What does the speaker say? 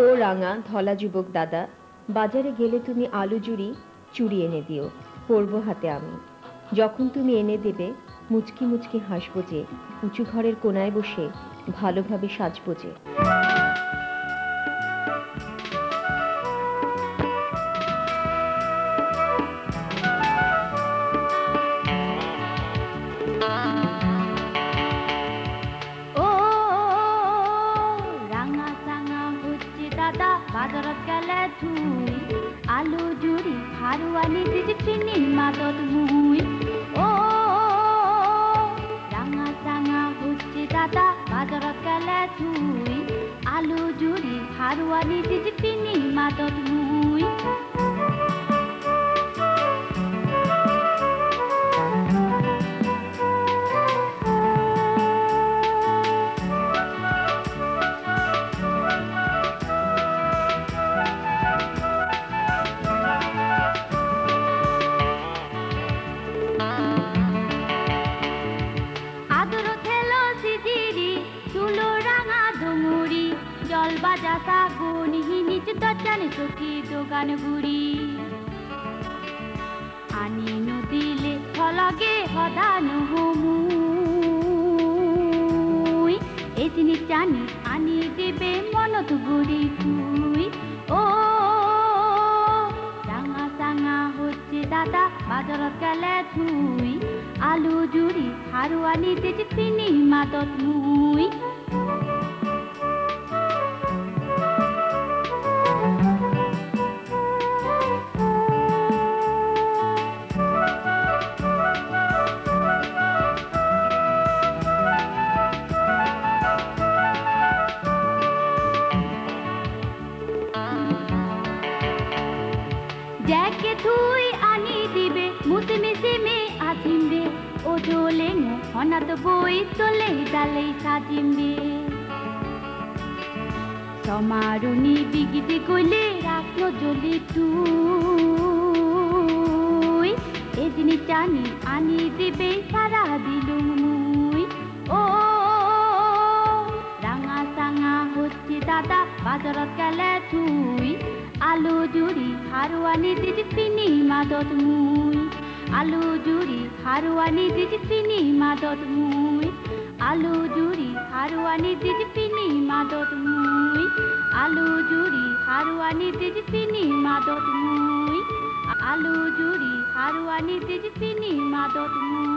ও রাঙা ধলা যুবক দাদা, বাজারে গেলে তুমি আলু চুড়ি এনে দিও, পরবো হাতে আমি। যখন তুমি এনে দেবে, মুচকি মুচকি হাসবো যে, উঁচু ঘরের কোনায় বসে ভালোভাবে সাজবো যে। বাজারত গেলে তুই আলু জুড়ি হারুয়ানি চিনি মাদত মুই ও রাঙা চাঙা হচ্ছে দাদা বাজারত গেলে তুই আলু জুড়ি হারুয়ানি চিনি মাদত মুই বাজাসা গুনি নিচ দরজানে চকি দোকান বুড়ি আনি নদিলে ফলগে হদানো হমুই এই জিনিস জানি আনি দিবে মনত বুড়ি তুই ও রাঙা চাঙা হচ্ছে দাদা বাজারত গেলে তুই আলু জুড়ি হারুয়ানি দিতে চিনি মাদত মুই জ্যাকে তুই আনি দিবে মুসিমে আজিমবে ও জোলে হনাত বই তোলে ডালে সাজিমবে সমারুনি বিগিতে কইলে রাখলো জলি তুই এই জিনিস জানি আনি দিবে সারা দিলুম মুই ও রাঙা চাঙা হচ্ছে দাদা বাজারত গেলে তুই আলু জুড়ি হারুয়ানি দিদি চিনি মাদত মুই আলু জুড়ি হারুয়ানি দিদি চিনি মাদত মুই আলু জুড়ি হারুয়ানি দিদি চিনি মাদত মুই আলু জুড়ি হারুয়ানি দিদি চিনি মাদত মুই আলু জুড়ি হারুয়ানি দিদি চিনি মাদত মুই